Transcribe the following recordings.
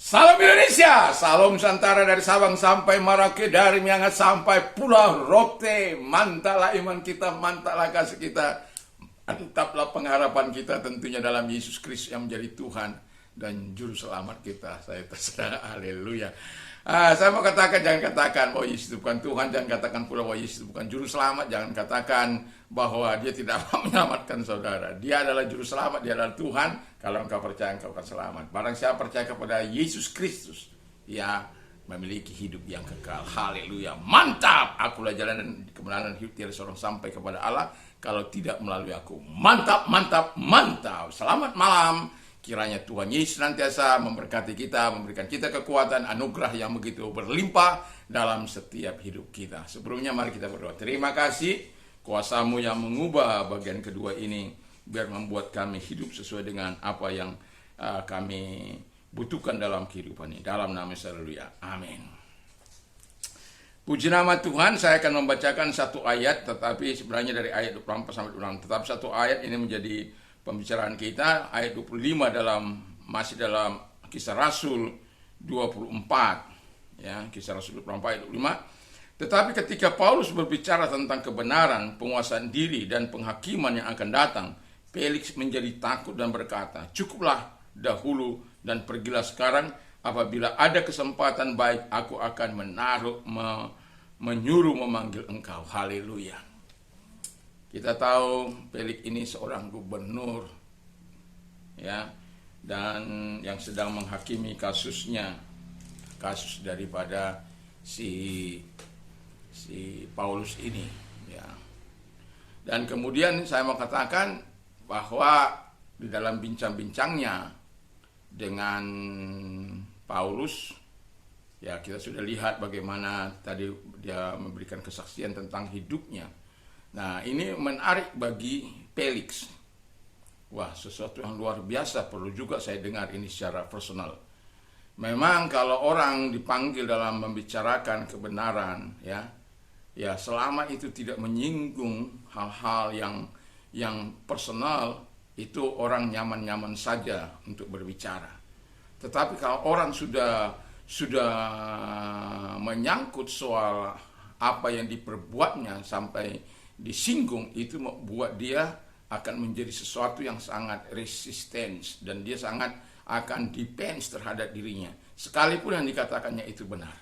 Salam Indonesia, salam Nusantara dari Sabang sampai Merauke, dari Miangas sampai Pulau Rote. Mantaplah iman kita, mantaplah kasih kita, mantaplah pengharapan kita tentunya dalam Yesus Kristus yang menjadi Tuhan dan Juru Selamat kita. Saya terserah, haleluya. Saya mau katakan, jangan katakan bahwa Yesus itu bukan Tuhan, jangan katakan pula bahwa Yesus itu bukan Juru Selamat, jangan katakan bahwa dia tidak mau menyelamatkan saudara. Dia adalah Juru Selamat, dia adalah Tuhan. Kalau engkau percaya, engkau akan selamat. Barang siapa percaya kepada Yesus Kristus, ia memiliki hidup yang kekal. Haleluya, mantap. Akulah jalan dan kebenaran hidup, tiada seorang sampai kepada Allah kalau tidak melalui aku. Mantap, mantap, mantap. Selamat malam. Kiranya Tuhan Yesus senantiasa memberkati kita, memberikan kita kekuatan, anugerah yang begitu berlimpah dalam setiap hidup kita. Sebelumnya mari kita berdoa. Terima kasih kuasa-Mu yang mengubah bagian kedua ini, biar membuat kami hidup sesuai dengan apa yang kami butuhkan dalam kehidupan ini. Dalam nama Yesus, haleluya. Amin. Puji nama Tuhan, saya akan membacakan satu ayat, tetapi sebenarnya dari ayat 24 sampai 26. Tetapi satu ayat ini menjadi pembicaraan kita, ayat 25 masih dalam Kisah Rasul 24. Ya, Kisah Rasul 24 ayat 25. Tetapi ketika Paulus berbicara tentang kebenaran, penguasaan diri, dan penghakiman yang akan datang, Felix menjadi takut dan berkata, "Cukuplah dahulu dan pergilah sekarang. Apabila ada kesempatan baik, aku akan menyuruh memanggil engkau." Haleluya. Kita tahu Felix ini seorang gubernur, ya, dan yang sedang menghakimi kasusnya, kasus daripada si Paulus ini, ya. Dan kemudian saya mau katakan bahwa di dalam bincang-bincangnya dengan Paulus, ya, kita sudah lihat bagaimana tadi dia memberikan kesaksian tentang hidupnya. Nah, ini menarik bagi Felix. Wah, sesuatu yang luar biasa, perlu juga saya dengar ini secara personal. Memang kalau orang dipanggil dalam membicarakan kebenaran, ya selama itu tidak menyinggung hal-hal yang personal, itu orang nyaman-nyaman saja untuk berbicara. Tetapi kalau orang sudah menyangkut soal apa yang diperbuatnya sampai disinggung, itu membuat dia akan menjadi sesuatu yang sangat resistance, dan dia sangat akan defense terhadap dirinya, sekalipun yang dikatakannya itu benar.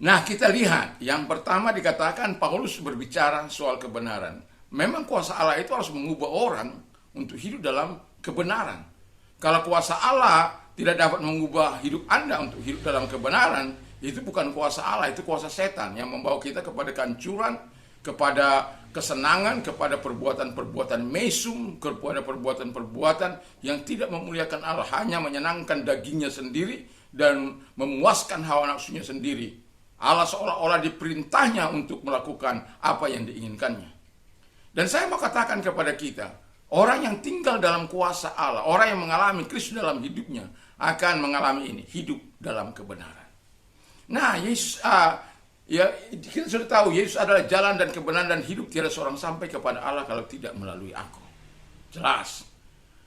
Nah, kita lihat yang pertama dikatakan Paulus berbicara soal kebenaran. Memang kuasa Allah itu harus mengubah orang untuk hidup dalam kebenaran. Kalau kuasa Allah tidak dapat mengubah hidup Anda untuk hidup dalam kebenaran, itu bukan kuasa Allah, itu kuasa setan yang membawa kita kepada kehancuran, kepada kesenangan, kepada perbuatan-perbuatan mesum, kepada perbuatan-perbuatan yang tidak memuliakan Allah, hanya menyenangkan dagingnya sendiri dan memuaskan hawa nafsunya sendiri. Allah seolah-olah diperintahnya untuk melakukan apa yang diinginkannya. Dan saya mau katakan kepada kita, orang yang tinggal dalam kuasa Allah, orang yang mengalami Kristus dalam hidupnya, akan mengalami ini, hidup dalam kebenaran. Nah, Yesus, ya, kita sudah tahu Yesus adalah jalan dan kebenaran dan hidup, tiada seorang sampai kepada Allah kalau tidak melalui aku. Jelas.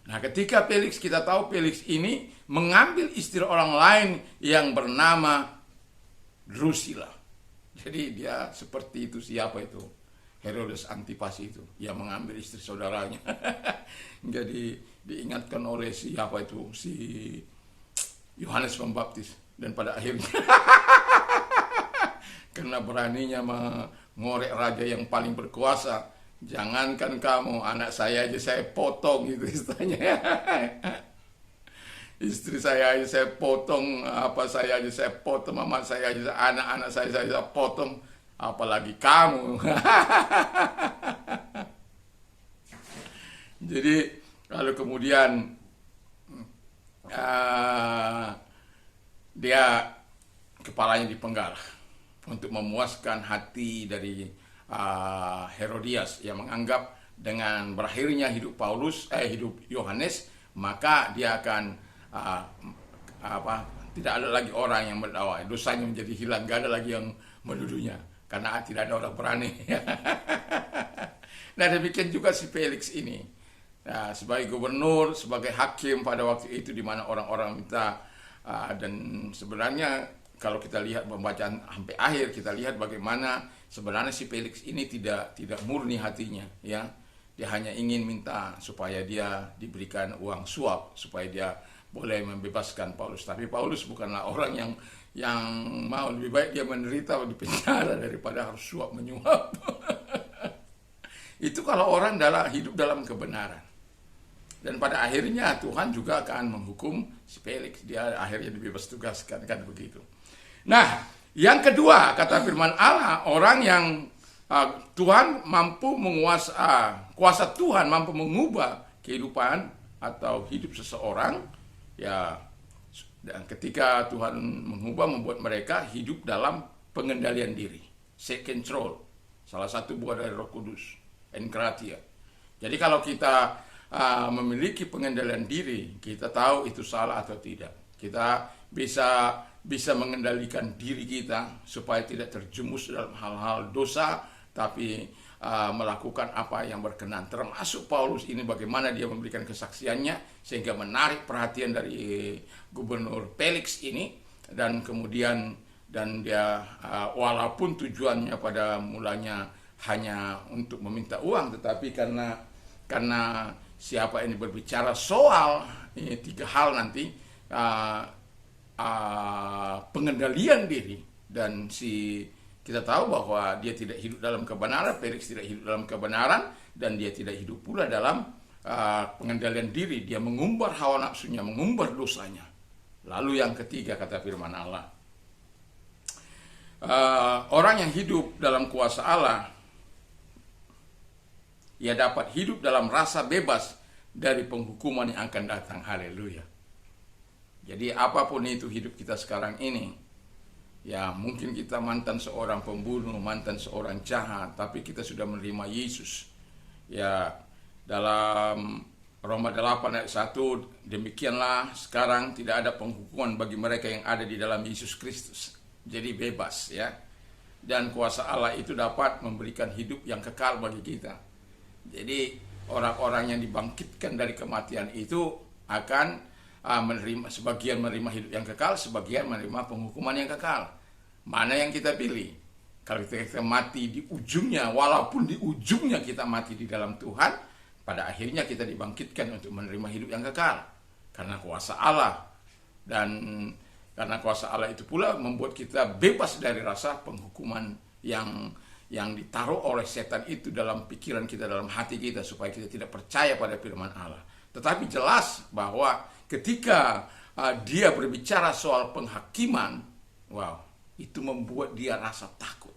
Nah, ketika Felix, kita tahu Felix ini mengambil istri orang lain yang bernama Drusilla. Jadi dia seperti itu, siapa itu? Herodes Antipas itu, yang mengambil istri saudaranya. Jadi diingatkan oleh siapa itu? Si Yohanes Pembaptis. Dan pada akhirnya karena beraninya mengorek raja yang paling berkuasa, jangankan kamu, anak saya aja saya potong, gitu istilahnya. Istri saya aja saya potong, apa saya aja saya potong, mama saya aja, anak-anak saya potong, apalagi kamu. Jadi lalu kemudian dia kepalanya dipenggal untuk memuaskan hati dari Herodias yang menganggap dengan berakhirnya hidup hidup Yohanes, maka dia akan tidak ada lagi orang yang berdakwah, dosanya menjadi hilang, gak ada lagi yang menuduhnya karena tidak ada orang berani. Nah, demikian juga si Felix ini. Nah, sebagai gubernur, sebagai hakim pada waktu itu di mana orang-orang minta, dan sebenarnya kalau kita lihat pembacaan sampai akhir, kita lihat bagaimana sebenarnya si Felix ini tidak murni hatinya, ya. Dia hanya ingin minta supaya dia diberikan uang suap supaya dia boleh membebaskan Paulus. Tapi Paulus bukanlah orang yang mau, lebih baik dia menderita di penjara daripada harus suap menyuap. Itu kalau orang hidup dalam kebenaran. Dan pada akhirnya Tuhan juga akan menghukum si Felix. Dia akhirnya dibebas tugaskan, kan begitu. Nah, yang kedua kata firman Allah, orang yang Tuhan mampu menguasai, kuasa Tuhan mampu mengubah kehidupan atau hidup seseorang, ya. Dan ketika Tuhan mengubah, membuat mereka hidup dalam pengendalian diri, self control, salah satu buah dari Roh Kudus, enkratia. Jadi kalau kita memiliki pengendalian diri, kita tahu itu salah atau tidak. Kita bisa mengendalikan diri kita supaya tidak terjerumus dalam hal-hal dosa, tapi melakukan apa yang berkenan. Termasuk Paulus ini, bagaimana dia memberikan kesaksiannya sehingga menarik perhatian dari gubernur Felix ini, dan kemudian dia walaupun tujuannya pada mulanya hanya untuk meminta uang, tetapi karena siapa ini berbicara soal ini tiga hal nanti, pengendalian diri, dan kita tahu bahwa dia tidak hidup dalam kebenaran, Felix tidak hidup dalam kebenaran, dan dia tidak hidup pula dalam pengendalian diri. Dia mengumbar hawa nafsunya, mengumbar dosanya. Lalu yang ketiga kata firman Allah, orang yang hidup dalam kuasa Allah, ia dapat hidup dalam rasa bebas dari penghukuman yang akan datang. Haleluya. Jadi apapun itu hidup kita sekarang ini, ya mungkin kita mantan seorang pembunuh, mantan seorang jahat, tapi kita sudah menerima Yesus. Ya, dalam Roma 8 ayat 1, demikianlah sekarang tidak ada penghukuman bagi mereka yang ada di dalam Yesus Kristus. Jadi bebas, ya. Dan kuasa Allah itu dapat memberikan hidup yang kekal bagi kita. Jadi orang-orang yang dibangkitkan dari kematian itu akan sebagian menerima hidup yang kekal, sebagian menerima penghukuman yang kekal. Mana yang kita pilih? Kalau kita mati di ujungnya, walaupun di ujungnya kita mati di dalam Tuhan, pada akhirnya kita dibangkitkan untuk menerima hidup yang kekal. Karena kuasa Allah. Dan karena kuasa Allah itu pula membuat kita bebas dari rasa penghukuman yang ditaruh oleh setan itu dalam pikiran kita, dalam hati kita, supaya kita tidak percaya pada firman Allah. Tetapi jelas bahwa ketika dia berbicara soal penghakiman, itu membuat dia rasa takut.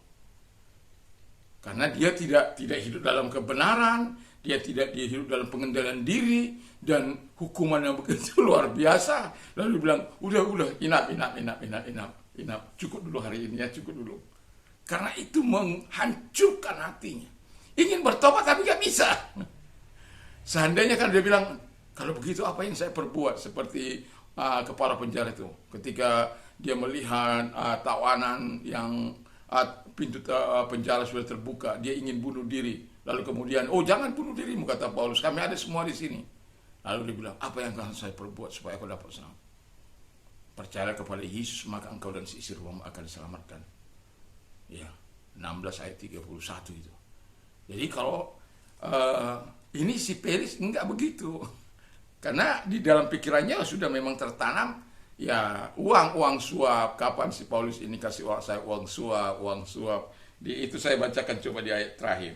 Karena dia tidak hidup dalam kebenaran, dia hidup dalam pengendalian diri, dan hukuman yang begitu luar biasa. Lalu dia bilang, udah, inap, cukup dulu hari ini ya, cukup dulu. Karena itu menghancurkan hatinya. Ingin bertobat tapi gak bisa. Seandainya kan dia bilang, kalau begitu apa yang saya perbuat? Seperti kepala penjara itu. Ketika dia melihat tawanan yang pintu penjara sudah terbuka, dia ingin bunuh diri. Lalu kemudian, jangan bunuh dirimu, kata Paulus, kami ada semua di sini. Lalu dia bilang, apa yang akan saya perbuat supaya aku dapat selamat? Percayalah kepada Yesus, maka engkau dan si istri rumahmu akan diselamatkan. Ya, 16 ayat 31 itu. Jadi kalau ini si Felix enggak begitu. Karena di dalam pikirannya sudah memang tertanam, ya uang suap. Kapan si Paulus ini kasih saya uang suap. Itu saya bacakan coba di ayat terakhir.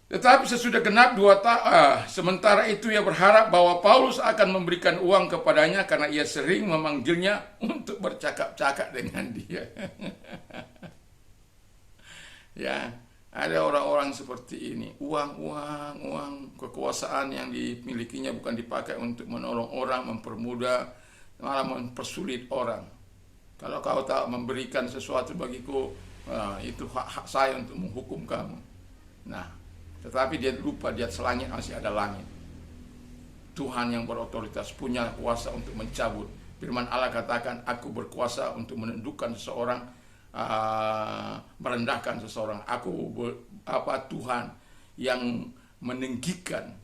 Tetapi sesudah genap 2 tahun, sementara itu ia berharap bahwa Paulus akan memberikan uang kepadanya karena ia sering memanggilnya untuk bercakap-cakap dengan dia. Ya, ada orang-orang seperti ini. Uang, kekuasaan yang dimilikinya bukan dipakai untuk menolong orang, mempermudah, malah mempersulit orang. Kalau kau tak memberikan sesuatu bagiku, itu hak saya untuk menghukum kamu. Nah, tetapi dia lupa di atas langit masih ada langit. Tuhan yang berotoritas punya kuasa untuk mencabut. Firman Allah katakan, aku berkuasa untuk menundukkan seseorang, merendahkan seseorang. Tuhan yang meninggikan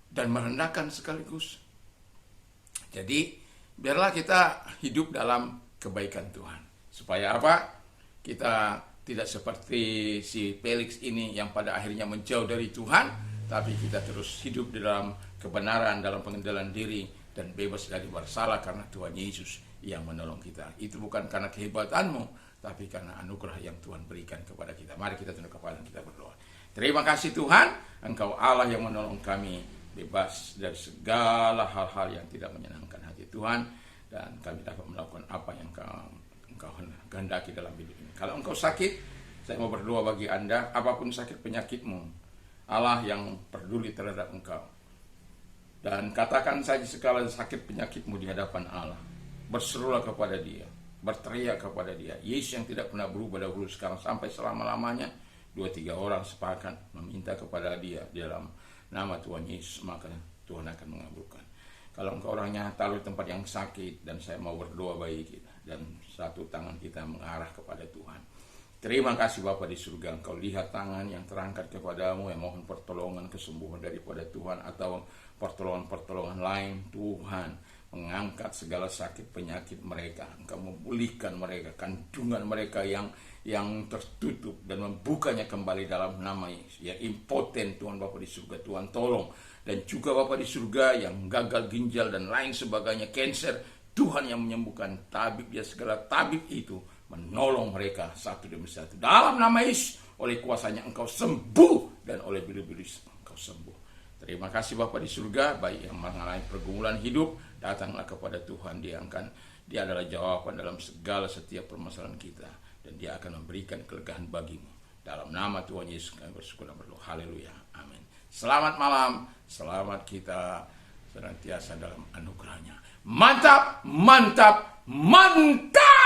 dan merendahkan sekaligus. Jadi biarlah kita hidup dalam kebaikan Tuhan. Supaya apa? Kita tidak seperti si Felix ini yang pada akhirnya menjauh dari Tuhan, tapi kita terus hidup di dalam kebenaran, dalam pengendalian diri, dan bebas dari bersalah karena Tuhan Yesus yang menolong kita. Itu bukan karena kehebatanmu, tapi karena anugerah yang Tuhan berikan kepada kita. Mari kita tunduk kepala dan kita berdoa. Terima kasih Tuhan, Engkau Allah yang menolong kami bebas dari segala hal-hal yang tidak menyenangkan hati Tuhan, dan kami dapat melakukan apa yang Engkau kehendaki dalam hidup ini. Kalau engkau sakit, saya mau berdoa bagi Anda, apapun sakit penyakitmu, Allah yang peduli terhadap engkau. Dan katakan saja segala sakit penyakitmu di hadapan Allah. Berserulah kepada Dia, berteriak kepada Dia. Yesus yang tidak pernah berubah dahulu, sekarang sampai selama-lamanya. 2-3 orang sepakat meminta kepada Dia di dalam nama Tuhan Yesus, maka Tuhan akan mengabulkan. Kalau engkau orangnya taruh di tempat yang sakit, dan saya mau berdoa bagi kita, dan satu tangan kita mengarah kepada Tuhan. Terima kasih Bapa di surga, Engkau lihat tangan yang terangkat kepadamu, yang mohon pertolongan kesembuhan daripada Tuhan, atau pertolongan-pertolongan lain. Tuhan mengangkat segala sakit penyakit mereka, Engkau memulihkan mereka, kandungan mereka yang tertutup, dan membukanya kembali dalam nama Yesus. Yang impoten Tuhan Bapa di surga, Tuhan tolong. Dan juga Bapa di surga yang gagal ginjal dan lain sebagainya, cancer, Tuhan yang menyembuhkan, tabib ya, segala tabib itu menolong mereka satu demi satu. Dalam nama Yesus, oleh kuasanya engkau sembuh, dan oleh bilu-bilu engkau sembuh. Terima kasih Bapa di surga, baik yang mengalami pergumulan hidup, datanglah kepada Tuhan. Dia adalah jawaban dalam segala setiap permasalahan kita, dan Dia akan memberikan kelegaan bagimu. Dalam nama Tuhan Yesus kami bersyukur dan berdoa. Haleluya. Amin. Selamat malam, selamat kita senantiasa dalam anugerahnya. Mantap, mantap, mantap.